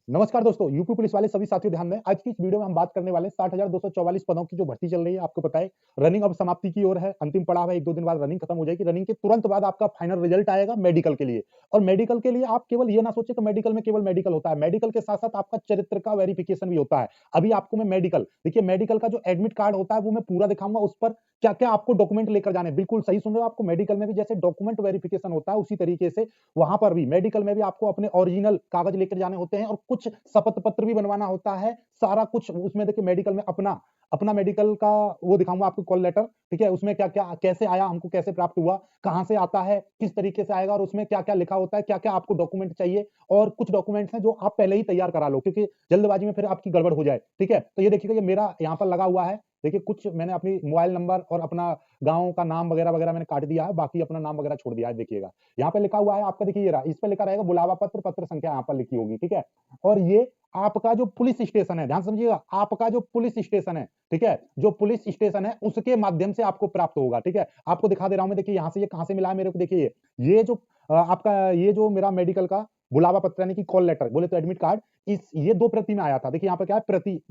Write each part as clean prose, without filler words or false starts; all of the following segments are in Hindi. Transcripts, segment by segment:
नमस्कार दोस्तों, यूपी पुलिस वाले सभी साथियों ध्यान दें। आज की इस वीडियो में हम बात करने वाले हैं 60,244 पदों की जो भर्ती चल रही है। आपको पता है रनिंग अब समाप्ति की ओर है, अंतिम पड़ाव है, 1-2 दिन बाद रनिंग खत्म हो जाएगी। रनिंग के तुरंत बाद आपका फाइनल रिजल्ट आएगा मेडिकल के लिए। और मेडिकल के लिए आप केवल ये ना सोचें कि मेडिकल में केवल मेडिकल होता है। मेडिकल के साथ-साथ आपका चरित्र का वेरिफिकेशन भी होता है। अभी आपको मैं मेडिकल देखिए मेडिकल का जो एडमिट कार्ड होता है वो मैं पूरा दिखाऊँगा, उस पर क्या-क्या आपको डॉक्यूमेंट लेकर जाने हैं। बिल्कुल सही सुन रहे हो, आपको मेडिकल में भी जैसे डॉक्यूमेंट वेरिफिकेशन होता है उसी तरीके से वहां पर भी मेडिकल में भी आपको अपने ओरिजिनल कागज लेकर जाने होते हैं और कुछ शपथ पत्र भी बनवाना होता है। सारा कुछ उसमें देखिए मेडिकल में अपना अपना मेडिकल का वो दिखाऊंगा आपको कॉल लेटर, ठीक है? उसमें क्या-क्या कैसे आया, हमको कैसे प्राप्त हुआ, कहां से आता है, किस तरीके से आएगा और उसमें क्या-क्या लिखा होता है, क्या-क्या आपको डॉक्यूमेंट चाहिए और कुछ डॉक्यूमेंट्स हैं जो आप पहले ही तैयार करा लो क्योंकि जल्दबाजी में फिर आपकी गड़बड़ हो जाए, ठीक है? तो ये देखिएगा, ये मेरा यहाँ पर लगा हुआ है। देखिए कुछ मैंने अपनी मोबाइल नंबर और अपना गाँव का नाम वगैरह-वगैरह मैंने काट दिया है, बाकी अपना नाम वगैरह छोड़ दिया है, देखिएगा। यहाँ पे लिखा हुआ है आपका, देखिए ये रहा, इस पे लिखा रहेगा बुलावा पत्र, पत्र संख्या यहाँ पर लिखी होगी, ठीक है? और ये आपका जो पुलिस स्टेशन है, ध्यान समझिएगा, आपका जो पुलिस स्टेशन है, ठीक है? जो पुलिस स्टेशन है, उसके माध्यम से आपको प्राप्त होगा, ठीक है? आपको दिखा दे रहा हूँ मैं, देखिए यहाँ से ये कहाँ से मिला है मेरे को, देखिए ये जो आपका ये जो मेरा मेडिकल का बुलावा पत्र यानी कि कॉल लेटर, बोले तो एडमिट कार्ड, इस ये 2 प्रति में आया था। देखिए यहाँ पे क्या है,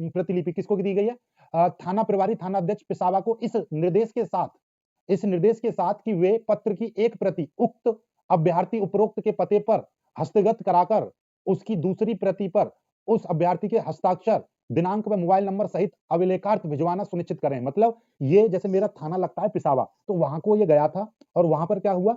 प्रतिलिपि किसको दी गई है? थाना प्रभारी, थाना अध्यक्ष पेशावा को इस निर्देश के साथ कि वे पत्र की एक प्रति उक्त अभ्यर्थी उपरोक्त के पते पर हस्तगत कराकर उसकी दूसरी प्रति पर उस अभ्यर्थी के हस्ताक्षर, दिनांक व मोबाइल नंबर सहित अभिलेखार्थ भिजवाना सुनिश्चित करें। मतलब ये जैसे मेरा थाना लगता है पिसावा, तो वहां को ये गया था और वहां पर क्या हुआ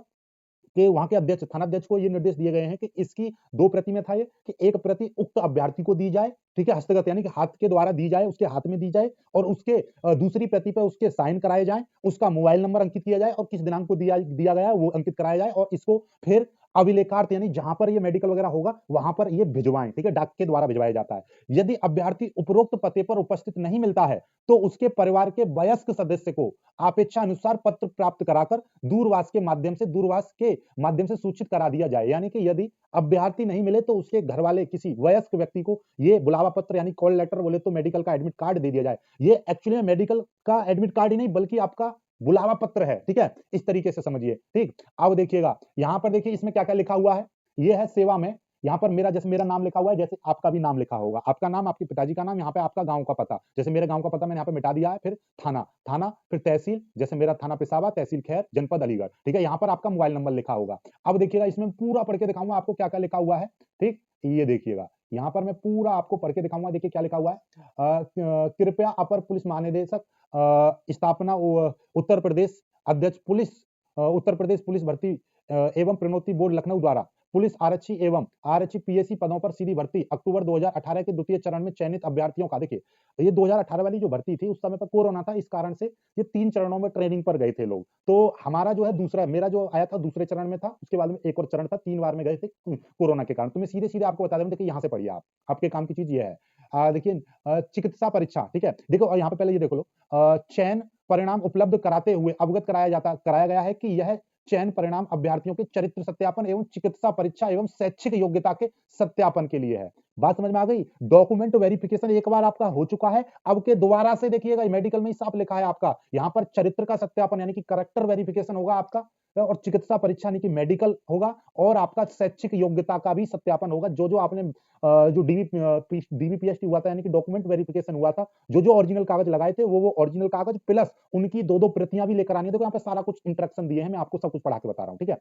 कि वहाँ के अध्यक्ष, थानाध्यक्ष को ये निर्देश दिए गए हैं कि इसकी 2 प्रति में था ये, कि एक प्रति उक्त अभ्यर्थी को दी जाए, ठीक है? हस्तगत यानी कि हाथ के द्वारा दी जाए, उसके हाथ में दी जाए और उसके दूसरी प्रति पे उसके साइन कराए जाएँ, उसका मोबाइल नंबर अंकित किया जाए और किस दिनांक को दिया दिया गया है वो अंकित कराया जाए और इसको फिर अभिलेखार्थ यानी जहाँ पर ये मेडिकल वगैरह होगा, वहाँ पर ये भिजवाएँ, ठीक है? डाक के द्वारा भिजवाया जाता है। यदि अभ्यर्थी उपरोक्त पते पर उपस्थित नहीं मिलता है, तो उसके परिवार के वयस्क सदस्य को अपेक्षा अनुसार पत्र प्राप्त कराकर दूरभाष के माध्यम से सूचित करा दिया जाए। यानी कि यदि अभ्यर्थी नहीं मिले तो उसके घर वाले किसी वयस्क व्यक्ति को ये बुलावा पत्र यानी कॉल लेटर, बोले तो मेडिकल का एडमिट कार्ड दे दिया जाए। ये एक्चुअली में मेडिकल का एडमिट कार्ड ही नहीं बल्कि आपका बुलावा पत्र है, ठीक है? इस तरीके से समझिए, ठीक? अब देखिएगा, यहाँ पर देखिए इसमें क्या-क्या लिखा हुआ है। ये है सेवा में, यहाँ पर मेरा जैसे मेरा नाम लिखा हुआ है, जैसे आपका भी नाम लिखा होगा। आपका नाम, आपके पिताजी का नाम, यहाँ पे आपका गाँव का पता। जैसे मेरे गाँव का पता मैंने यहाँ पे मिटा दिया है, फिर थाना, थाना फिर तहसील, जैसे मेरा थाना पेशावा, तहसील खैर, जनपद अलीगढ़, ठीक है? यहाँ पर आपका मोबाइल नंबर लिखा होगा। अब देखिएगा इसमें पूरा पढ़ के दिखाऊँगा आपको क्या-क्या लिखा हुआ है, ठीक? ये देखिएगा, यहाँ पर मैं पूरा आपको पढ़ के दिखाऊँगा, देखिए क्या लिखा हुआ है। कृपया अपर पुलिस महानिदेशक स्थापना उत्तर प्रदेश अध्यक्ष पुलिस उत्तर प्रदेश पुलिस भर्ती एवं प्रोन्नति बोर्ड लखनऊ द्वारा पुलिस आरक्षी पीएससी पदों पर सीधी भर्ती अक्टूबर 2018 के द्वितीय चरण में चयनित अभ्यर्थियों का, देखिए ये 2018 वाली जो भर्ती थी उस समय पर कोरोना था, इस कारण से ये 3 चरणों में ट्रेनिंग पर गए थे लोग। तो हमारा जो है दूसरा, मेरा जो आया था दूसरे चरण में था, उसके बाद में एक और चरण था, 3 बार में गए थे कोरोना के कारण। तो मैं सीधे-सीधे आपको बता दूं, देखिए यहाँ से पढ़िए आप, आपके काम की चीज ये है। देखिए चिकित्सा परीक्षा, ठीक है? देखो यहाँ पे पहले ये देख लो, चयन परिणाम उपलब्ध कराते हुए अवगत कराया गया है कि यह चयन परिणाम अभ्यर्थियों के चरित्र सत्यापन एवं चिकित्सा परीक्षा एवं शैक्षिक योग्यता के सत्यापन के लिए है। बात समझ में आ गई? डॉक्यूमेंट वेरिफिकेशन एक बार आपका हो चुका है, अब के दोबारा से देखिएगा मेडिकल में ही साफ लिखा है आपका, यहाँ पर चरित्र का सत्यापन यानी कि करैक्टर वेरिफिकेशन होगा आपका और चिकित्सा परीक्षा यानी कि मेडिकल होगा और आपका शैक्षिक योग्यता का भी सत्यापन होगा। जो आपने जो डीवीपीएसटी हुआ था यानी कि डॉक्यूमेंट वेरिफिकेशन हुआ था, जो ओरिजिनल कागज लगाए थे वो ओरिजिनल कागज प्लस उनकी 2-2 प्रतियां भी लेकर आनी है। देखो यहाँ पे सारा कुछ इंस्ट्रक्शन दिए हैं, मैं आपको सब कुछ पढ़ा के बता रहा हूँ, ठीक है?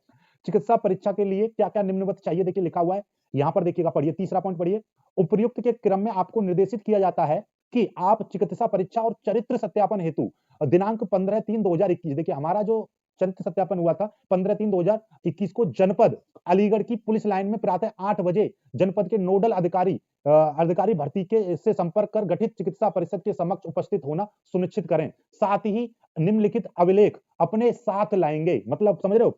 चिकित्सा परीक्षा के लिए क्या-क्या निम्नवत चाहिए, देखिए लिखा हुआ है। यहाँ पर देखिएगा, पढ़िए, तीसरा पॉइंट पढ़िए। उपर्युक्त के क्रम में आपको निर्देशित किया जाता है कि आप चिकित्सा परीक्षा और चरित्र सत्यापन हेतु दिनांक 15/3/2021, देखिए हमारा जो चरित्र सत्यापन हुआ था 15/3/2021 को जनपद अलीगढ़ की पुलिस लाइन में प्रातः 8 बजे जनपद के नोडल अधिकारी भर्ती के से संपर्क कर गठित चिकित्सा परिषद के समक्ष उपस्थित होना सुनिश्चित करें। साथ ही निम्नलिखित अभिलेख अपने साथ लाएंगे। मतलब समझ रहे हो,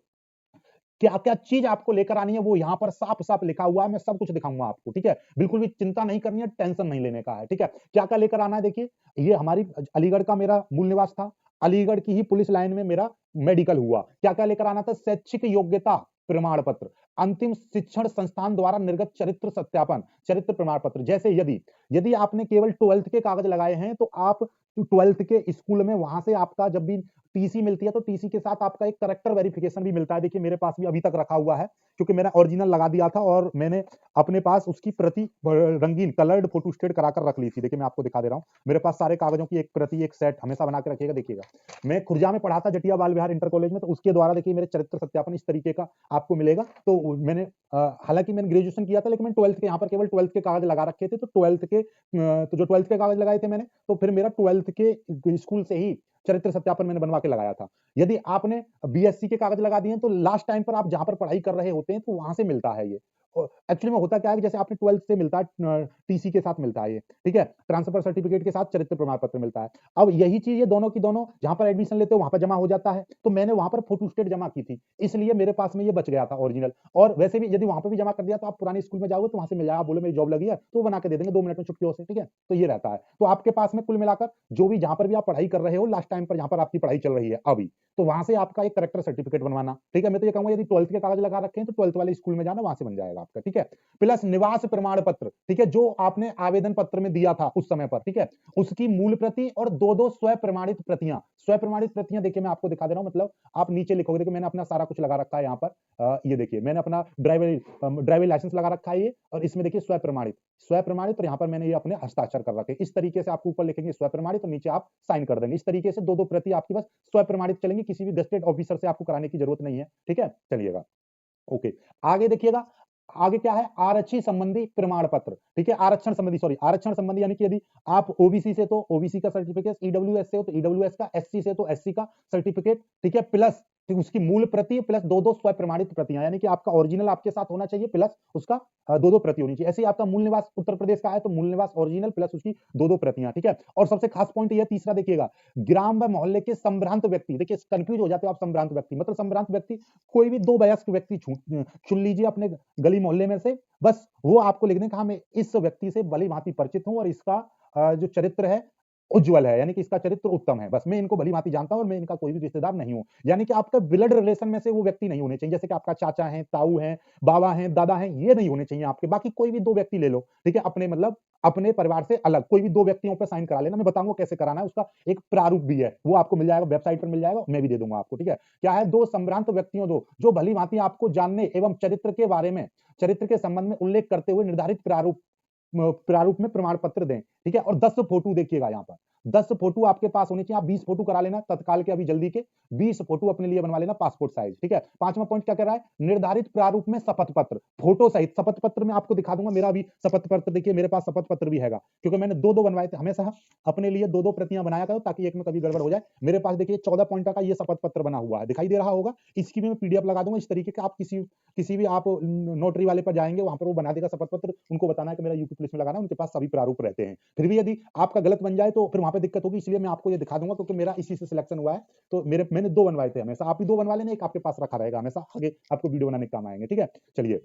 क्या-क्या चीज आपको लेकर आनी है वो यहाँ पर साफ-साफ लिखा हुआ है, मैं सब कुछ दिखाऊंगा आपको, ठीक है? बिल्कुल भी चिंता नहीं करनी है, टेंशन नहीं लेने का है, ठीक है? क्या-क्या लेकर आना है, देखिए ये हमारी अलीगढ़ का मेरा मूल निवास था, अलीगढ़ की ही पुलिस लाइन में मेरा मेडिकल हुआ। क्या-क्या लेकर आना था? शैक्षिक योग्यता प्रमाण पत्र, अंतिम शिक्षण संस्थान द्वारा निर्गत चरित्र सत्यापन, चरित्र प्रमाण पत्र। जैसे यदि यदि आपने केवल 12th के कागज लगाए हैं तो आप 12th के स्कूल में वहां से आपका जब भी टीसी मिलती है तो टीसी के साथ आपका एक करेक्टर वेरिफिकेशन भी मिलता है। देखिए मेरे पास भी अभी तक रखा हुआ है क्योंकि मैंने ओरिजिनल लगा दिया था और मैंने अपने पास उसकी प्रति रंगीन कलर्ड फोटो स्टेट कराकर रख ली थी। देखिए मैं आपको दिखा दे रहा हूँ, मेरे पास सारे कागजों की एक प्रति एक सेट हमेशा बना के रखिएगा। देखिएगा मैं खुर्जा में पढ़ा था जटिया बाल विहार इंटर कॉलेज में, तो उसके द्वारा देखिए मेरे चरित्र सत्यापन इस तरीके का आपको मिलेगा। तो मैंने हालांकि मैंने ग्रेजुएशन किया था लेकिन मैंने 12th के यहाँ पर केवल 12th के कागज लगा रखे थे। तो 12th के तो जो 12th के कागज लगाए थे मैंने, तो फिर मेरा 12th के स्कूल से ही चरित्र सत्यापन मैंने बनवा के लगाया था। यदि आपने बीएससी के कागज लगा दिए तो लास्ट टाइम पर आप जहां पर पढ़ाई कर रहे होते हैं तो वहां से मिलता है ये। एक्चुअली में होता क्या है कि जैसे आपने 12th से मिलता है, टीसी के साथ मिलता है ये, ठीक है, ट्रांसफर सर्टिफिकेट के साथ चरित्र प्रमाण पत्र मिलता है। अब यही चीज ये दोनों की दोनों जहां पर एडमिशन लेते हो वहां पर जमा हो जाता है। तो मैंने वहां पर फोटो स्टेट जमा की थी, इसलिए मेरे पास में ये बच गया था ओरिजिनल। और वैसे भी यदि वहां पर भी जमा कर दिया तो आप पुराने स्कूल में जाओगे तो वहां से मिल जाएगा, बोलो मेरी जॉब लगी है तो बना के दे देंगे 2 मिनट में छुट्टियों से, ठीक है। तो ये रहता है। तो आपके पास में कुल मिलाकर जो भी जहां पर भी आप पढ़ाई कर रहे हो लास्ट टाइम पर जहां पर आपकी पढ़ाई चल रही है अभी, तो वहां से आपका एक करेक्टर सर्टिफिकेट बनवाना, ठीक है। मैं तो ये कहूंगा यदि 12th के कागज लगा रखे हैं तो 12th वाले स्कूल में जाना, वहां से बन जाएगा आपका, ठीक है। प्लस निवास प्रमाण पत्र, ठीक है, जो आपने आवेदन पत्र में दिया था उस समय पर, ठीक है, उसकी मूल प्रति और दो स्व प्रमाणित प्रतियां। स्व प्रमाणित प्रतियां देखिए मैं आपको दिखा दे रहा हूं, मतलब आप नीचे लिखोगे, देखिए मैंने अपना सारा कुछ लगा रखा है यहाँ पर। ये देखिए मैंने अपना ड्राइविंग लाइसेंस लगा रखा है ये, और इसमें देखिए स्व प्रमाणित, स्व प्रमाणित, और यहाँ पर मैंने ये अपने हस्ताक्षर कर रखे। इस तरीके से आपको ऊपर लिखेंगे स्व प्रमाणित और नीचे आप साइन कर देंगे। इस तरीके से दो प्रति आपकी बस स्व प्रमाणित चलेंगी, किसी भी गजेटेड ऑफिसर से आपको कराने की जरूरत नहीं है, ठीक है। चलिएगा ओके, आगे देखिएगा। आगे क्या है, आरक्षी संबंधी प्रमाण पत्र, ठीक है, आरक्षण संबंधी, सॉरी आरक्षण संबंधी, यानी कि यदि आप ओबीसी से तो ओबीसी का सर्टिफिकेट, ईडब्ल्यूएस से हो तो ईडब्ल्यूएस का, एससी से तो एससी का सर्टिफिकेट, ठीक है, प्लस उसकी मूल प्रति प्लस दो स्व प्रमाणित प्रतियां, यानी कि आपका ओरिजिनल आपके साथ होना चाहिए प्लस उसका दो प्रति होनी चाहिए। ऐसे ही आपका मूल निवास उत्तर प्रदेश का है तो मूल निवास ओरिजिनल प्लस उसकी दो प्रतियां, ठीक है। और सबसे खास पॉइंट ये तीसरा देखिएगा, ग्राम व मोहल्ले के संभ्रांत व्यक्ति, देखिए कंफ्यूज हो जाते हो आप, संभ्रांत व्यक्ति मतलब संभ्रांत व्यक्ति कोई भी दो वयस्क व्यक्ति चुन लीजिए अपने गली मोहल्ले में से, बस वो आपको लिख दें कि हाँ मैं इस व्यक्ति से भली भांति परिचित हूं और इसका जो चरित्र है उज्जवल है, यानी कि इसका चरित्र उत्तम है, बस मैं इनको भली भांति जानता हूं और मैं इनका कोई भी रिश्तेदार नहीं हूं। यानी कि आपका ब्लड रिलेशन में से वो व्यक्ति नहीं होने चाहिए, जैसे कि आपका चाचा है, ताऊ है, बाबा है, दादा है, ये नहीं होने चाहिए आपके। बाकी कोई भी दो व्यक्ति ले लो, ठीक है, अपने मतलब अपने परिवार से अलग कोई भी दो व्यक्तियों पर साइन करा लेना। मैं बताऊंगा कैसे कराना है, उसका एक प्रारूप भी है, वो आपको मिल जाएगा वेबसाइट पर मिल जाएगा, मैं भी दे दूंगा आपको, ठीक है। क्या है, दो संभ्रांत व्यक्तियों, दो जो भली भांति आपको जानने एवं चरित्र के बारे में, चरित्र के संबंध में उल्लेख करते हुए निर्धारित प्रारूप में प्रमाण पत्र दें, ठीक है। और 10 फोटो देखिएगा यहाँ पर, 10 फोटो आपके पास होने चाहिए। आप 20 फोटो करा लेना तत्काल के, अभी जल्दी के 20 फोटो अपने लिए बनवा लेना पासपोर्ट साइज, ठीक है। पांचवा पॉइंट क्या कह रहा है, निर्धारित प्रारूप में शपथ पत्र फोटो सहित। शपथ पत्र में आपको दिखा दूंगा, मेरा भी शपथ पत्र देखिए, मेरे पास शपथ पत्र भी हैगा, क्योंकि मैंने दो बनवाए थे। हमेशा अपने लिए दो प्रतियां बनाया करो ताकि एक में कभी गड़बड़ हो जाए। मेरे पास देखिए 14 पॉइंट का ये शपथ पत्र बना हुआ है, दिखाई दे रहा होगा। इसकी भी मैं पीडीएफ लगा दूंगा इस तरीके का, आप किसी भी आप नोटरी वाले पर जाएंगे, वहां पर वो बना देगा शपथ पत्र, उनको बताना है कि मेरा यूपी पुलिस में लगाना है, उनके पास सभी प्रारूप रहते हैं। फिर भी यदि आपका गलत बन जाए तो फिर वहां पे दिक्कत होगी, इसलिए मैं आपको ये दिखा दूंगा, क्योंकि मेरा इसी से सिलेक्शन हुआ है। तो मैंने दो बनवाए थे, हमेशा आप भी दो बनवा लेना, एक आपके पास रखा रहेगा, हमेशा आगे आपको वीडियो बनाने के काम आएंगे, ठीक है। चलिए,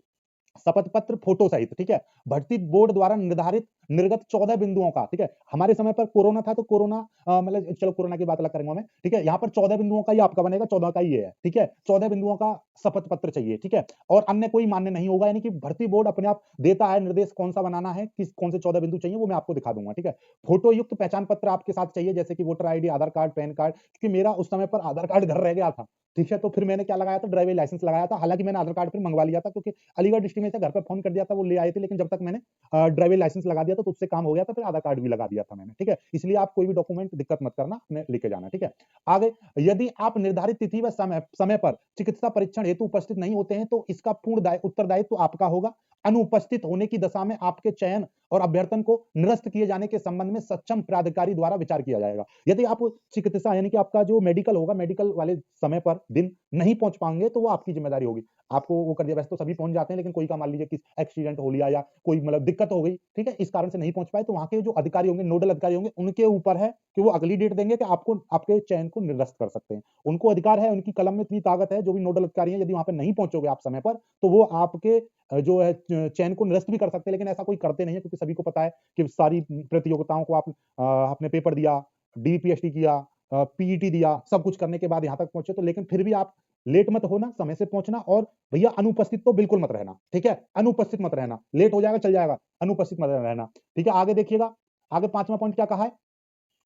शपथ पत्र फोटो सहित, ठीक है। भर्ती बोर्ड द्वारा निर्धारित निर्गत 14 बिंदुओं का, ठीक है। हमारे समय पर कोरोना था तो कोरोना मतलब चलो कोरोना की बात अलग करेंगे हमें, ठीक है। यहाँ पर 14 बिंदुओं का ही आपका बनेगा, 14 का ही है, ठीक है। 14 बिंदुओं का शपथ पत्र चाहिए, ठीक है। और अन्य कोई मान्य नहीं होगा, यानी कि भर्ती बोर्ड अपने आप देता है निर्देश कौन सा बनाना है, किस कौन से 14 बिंदु चाहिए, वो मैं आपको दिखा दूंगा, ठीक है। फोटो युक्त पहचान पत्र आपके साथ चाहिए, जैसे कि वोटर आईडी, आधार कार्ड, पैन कार्ड, क्योंकि मेरा उस समय पर आधार कार्ड घर रह गया था, ठीक है। तो फिर मैंने क्या लगाया था, ड्राइविंग लाइसेंस लगाया था। हालांकि मैंने आधार कार्ड फिर मंगवा लिया था, क्योंकि अलीगढ़ डिस्ट्रिक्ट में से घर पर फोन कर दिया था, वो ले आए थे, लेकिन जब तक मैंने ड्राइविंग लाइसेंस लगा दिया था तो उससे काम हो गया था, फिर आधार कार्ड भी लगा दिया था मैंने, ठीक है। इसलिए आप कोई भी डॉक्यूमेंट दिक्कत मत करना, अपने लेके जाना, ठीक है। आगे, यदि आप निर्धारित तिथि व समय पर चिकित्सा परीक्षण हेतु उपस्थित नहीं होते हैं तो इसका पूर्ण उत्तरदायित्व आपका होगा। अनुपस्थित होने की दशा में आपके चयन और अभ्यर्थन को निरस्त किए जाने के संबंध में सक्षम प्राधिकारी द्वारा विचार किया जाएगा। यदि आप चिकित्सा यानी कि आपका जो मेडिकल होगा, मेडिकल वाले समय पर दिन नहीं पहुंच पाएंगे तो वो आपकी जिम्मेदारी होगी, आपको वो कर दिया। वैसे तो सभी पहुंच जाते हैं, लेकिन कोई का मान लीजिए कि एक्सीडेंट हो लिया या कोई मतलब दिक्कत हो गई, ठीक है, इस कारण से नहीं पहुंच पाए, तो वहां के जो अधिकारी होंगे, नोडल अधिकारी होंगे, उनके ऊपर है कि वो अगली डेट देंगे कि आपको आपके चयन को निरस्त कर सकते हैं। उनको अधिकार है, उनकी कलम में इतनी ताकत है, जो भी नोडल अधिकारी है, यदि वहां पर नहीं पहुंचोगे आप समय पर तो वो आपके जो है चयन को निरस्त भी कर सकते हैं। लेकिन ऐसा कोई करते नहीं है, क्योंकि सभी को पता है कि सारी प्रतियोगिताओं को आपने पेपर दिया, डीपीएसटी किया, पीईटी दिया, सब कुछ करने के बाद यहाँ तक पहुंचे, तो लेकिन फिर भी आप लेट मत होना, समय से पहुंचना, और भैया अनुपस्थित तो बिल्कुल मत रहना, ठीक है, अनुपस्थित मत रहना, लेट हो जाएगा चल जाएगा, अनुपस्थित मत रहना, ठीक है। आगे देखिएगा, आगे 5वां पॉइंट क्या कहा है,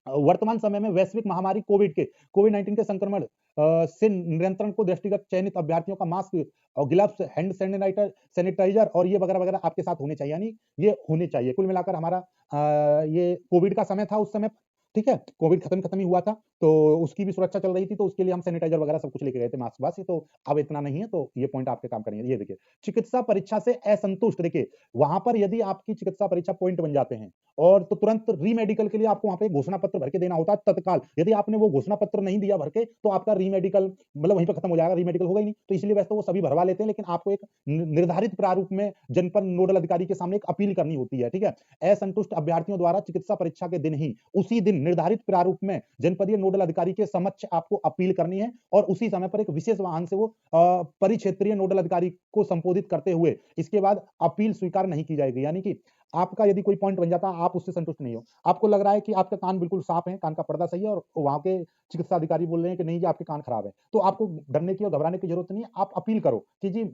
वर्तमान समय में वैश्विक महामारी कोविड 19 के संक्रमण से नियंत्रण को दृष्टिगत चयनित अभ्यर्थियों का मास्क और ग्लव्स, हैंड सैनिटाइजर और ये वगैरह वगैरह आपके साथ होने चाहिए, यानी ये होने चाहिए। कुल मिलाकर हमारा ये कोविड का समय था उस समय, ठीक है, कोविड खत्म ही हुआ था, तो उसकी भी सुरक्षा चल रही थी, तो उसके लिए हम सैनिटाइजर वगैरह सब कुछ लेके गए थे, मास्क वास्क, तो अब इतना नहीं है, तो ये पॉइंट आपके काम करेंगे। ये देखिए, चिकित्सा परीक्षा से असंतुष्ट, देखिए वहां पर यदि आपकी चिकित्सा परीक्षा पॉइंट बन जाते हैं और तो तुरंत रीमेडिकल के लिए आपको वहां पे घोषणा पत्र भर के देना होता है तत्काल। यदि आपने वो घोषणा पत्र नहीं दिया भर के, तो आपका रीमेडिकल मतलब वहीं पे खत्म हो जाएगा, रीमेडिकल होगा ही नहीं। तो इसलिए वैसे तो वो सभी भरवा लेते हैं, लेकिन आपको एक निर्धारित प्रारूप में जनपद नोडल अधिकारी के सामने एक अपील करनी होती है, ठीक है। असंतुष्ट अभ्यर्थियों द्वारा चिकित्सा परीक्षा के दिन ही, उसी दिन निर्धारित प्रारूप में जनपदीय नोडल अधिकारी के समक्ष आपको अपील करनी है, और उसी समय पर एक विशेष वाहन से वो परिक्षेत्रीय नोडल अधिकारी को संबोधित करते हुए इसके बाद अपील स्वीकार नहीं की जाएगी। यानी कि आपका यदि कोई पॉइंट बन जाता है, आप उससे संतुष्ट नहीं हो, आपको लग रहा है कि आपका कान बिल्कुल साफ है, कान का पर्दा सही है, और वहां के चिकित्सा अधिकारी बोल रहे हैं कि नहीं जी आपके कान खराब है, तो आपको डरने की और घबराने की जरूरत नहीं है। आप अपील करो कि जी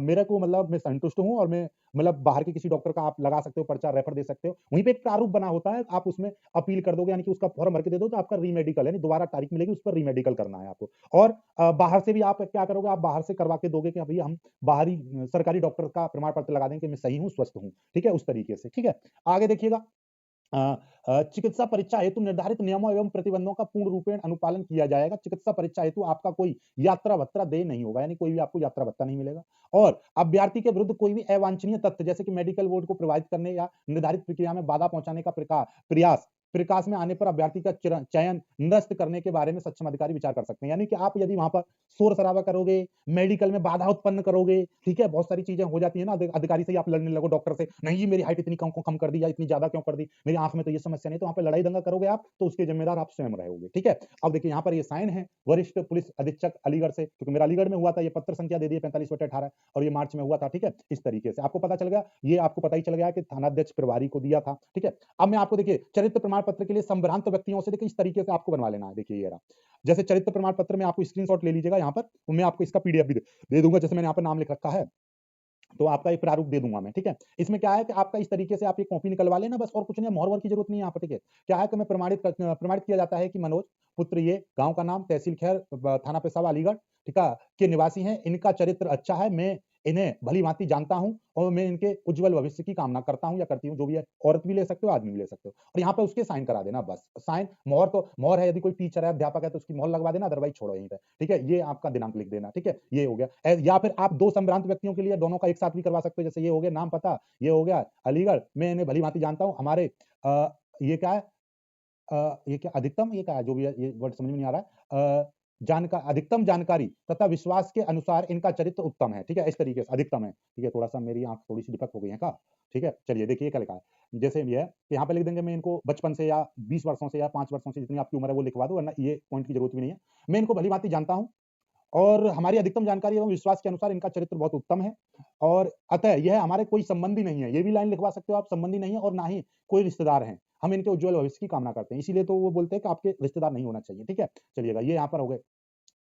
मेरे को मतलब मैं संतुष्ट हूं, और मैं मतलब बाहर के किसी डॉक्टर का आप लगा सकते हो पर्चा, रेफर दे सकते हो, वहीं पे एक प्रारूप बना होता है, आप उसमें अपील कर दोगे, यानी कि उसका फॉर्म भर के दे दो, तो आपका रीमेडिकल, यानी दोबारा तारीख मिलेगी, उस पर रीमेडिकल करना है आपको। और बाहर से भी आप क्या करोगे, आप बाहर से करवा के दोगे कि भैया हम बाहरी सरकारी डॉक्टर का प्रमाण पत्र लगा दें कि मैं सही हूँ, स्वस्थ हूँ, ठीक है, उस तरीके से, ठीक है। आगे देखिएगा, चिकित्सा परीक्षा हेतु निर्धारित नियमों एवं प्रतिबंधों का पूर्ण रूपेण अनुपालन किया जाएगा। चिकित्सा परीक्षा हेतु आपका कोई यात्रा भत्ता देय नहीं होगा, यानी कोई भी आपको यात्रा भत्ता नहीं मिलेगा। और अभ्यर्थी के विरुद्ध कोई भी अवांछनीय तथ्य, जैसे कि मेडिकल बोर्ड को प्रभावित करने या निर्धारित प्रक्रिया में बाधा पहुंचाने का प्रयास प्रकाश में आने पर अभ्यर्थी का चयन निरस्त करने के बारे में सक्षम अधिकारी विचार कर सकते हैं। यानी कि आप यदि वहां पर शोर शराबा करोगे, मेडिकल में बाधा उत्पन्न करोगे, ठीक है, बहुत सारी चीजें हो जाती है ना, अधिकारी से आप लड़ने लगो, डॉक्टर से, नहीं जी मेरी हाइट इतनी कम कर दी या इतनी ज्यादा क्यों कर दी, मेरी आंख में तो ये समस्या नहीं, तो वहां पर लड़ाई दंगा करोगे आप, तो उसके जिम्मेदार आप स्वयं रहोगे, ठीक है। अब देखिए यहाँ पर ये साइन है वरिष्ठ पुलिस अधीक्षक अलीगढ़ से, क्योंकि मेरा अलीगढ़ में हुआ था, ये पत्र संख्या दे दी 45/18, और ये मार्च में हुआ था, ठीक है। इस तरीके से आपको पता चल गया, ये आपको पता ही चल गया कि थानाध्यक्ष प्रभारी को दिया था, ठीक है। अब मैं आपको देखिए चरित्र प्रमाण पत्र के लिए संभ्रांत व्यक्तियों से देखिए इस तरीके से आपको बनवा लेना है। देखिए ये रहा, जैसे चरित्र प्रमाण पत्र में आपको स्क्रीनशॉट ले लीजिएगा, यहाँ पर मैं आपको इसका पीडीएफ भी दे दूंगा, जैसे मैंने यहाँ पर नाम लिख रखा है, तो आपका एक प्रारूप दे दूंगा मैं, ठीक है। इसमें क्या है कि आपका इस तरीके से आप ये कॉपी निकलवा लेना बस, और कुछ नहीं, मोहर की जरूरत नहीं है यहाँ पर, ठीक है। क्या है कि मैं प्रमाणित किया जाता है कि मनोज पुत्र ये, गांव का नाम तहसील खैर, थाना पेशावा अलीगढ़, ठीक है, के निवासी हैं, इनका चरित्र अच्छा है, मैं इन्हें भली भांति जानता हूं, और मैं इनके उज्जवल भविष्य की कामना करता हूं या करती हूं, जो भी है, औरत भी ले सकते हो, आदमी भी ले सकते हो, और यहाँ पे उसके साइन करा देना बस। साइन मोहर तो मोहर है, यदि कोई टीचर है, अध्यापक है, तो उसकी मोहर लगवा देना, अदरवाइज छोड़ो यहीं पे, ठीक है। ये आपका दिनांक लिख देना, ठीक है, ये हो गया। या फिर आप दो संभ्रांत व्यक्तियों के लिए दोनों का एक साथ भी करवा सकते हो, जैसे ये हो गया नाम पता, ये हो गया अलीगढ़, मैं इन्हें भली भांति जानता हूँ, हमारे ये क्या है, ये क्या अधिकतम, ये क्या है, जो भी है ये वर्ड समझ में नहीं आ रहा है, अधिकतम जानकारी तथा विश्वास के अनुसार इनका चरित्र उत्तम है, ठीक है, इस तरीके से अधिकतम है, ठीक है। थोड़ा सा मेरी आंख थोड़ी सी डिफेक्ट हो गई है का, ठीक है। चलिए देखिए क्या लिखा है, जैसे ये है, यहाँ पे लिख देंगे मैं इनको बचपन से या 20 वर्षों से या 5 वर्षों से, जितनी आपकी उम्र है वो लिखवा दो, वरना ये पॉइंट की जरूरत भी नहीं है। मैं इनको भली भांति जानता हूँ, और हमारी अधिकतम जानकारी एवं विश्वास के अनुसार इनका चरित्र बहुत उत्तम है, और अतः यह हमारे कोई संबंधी नहीं है, ये भी लाइन लिखवा सकते हो आप, संबंधी नहीं है और ना ही कोई रिश्तेदार हैं, हम इनके उज्जवल भविष्य की कामना करते हैं, इसीलिए तो वो बोलते हैं कि आपके रिश्तेदार नहीं होना चाहिए, ठीक है। चलिएगा, ये यहाँ पर हो गए,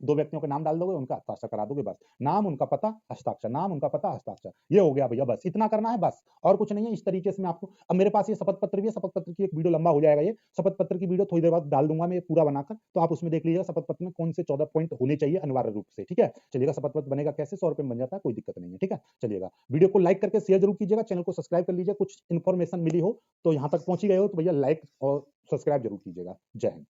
दो व्यक्तियों के नाम डाल दोगे, उनका हस्ताक्षर करा दोगे बस, नाम उनका पता हस्ताक्षर, नाम उनका पता हस्ताक्षर, ये हो गया भैया, बस इतना करना है बस, और कुछ नहीं है। इस तरीके से मैं आपको, अब मेरे पास ये शपथ पत्र भी है, शपथ पत्र की एक वीडियो लंबा हो जाएगा, ये शपथ पत्र की वीडियो थोड़ी देर बाद डाल दूंगा मैं पूरा बनाकर, तो आप उसमें देख लीजिएगा शपथ पत्र में कौन से 14 पॉइंट होने चाहिए अनिवार्य रूप से, ठीक है। चलिएगा, शपथ पत्र बनेगा कैसे, 100 रुपए में बन जाता है, कोई दिक्कत नहीं है, ठीक है। चलिएगा, वीडियो को लाइक करके शेयर जरूर कीजिएगा, चैनल को सब्सक्राइब कर लीजिए, कुछ इन्फॉर्मेशन मिली हो तो यहाँ तक पहुंची गए हो तो भैया लाइक और सब्सक्राइब जरूर कीजिएगा। जय हिंद।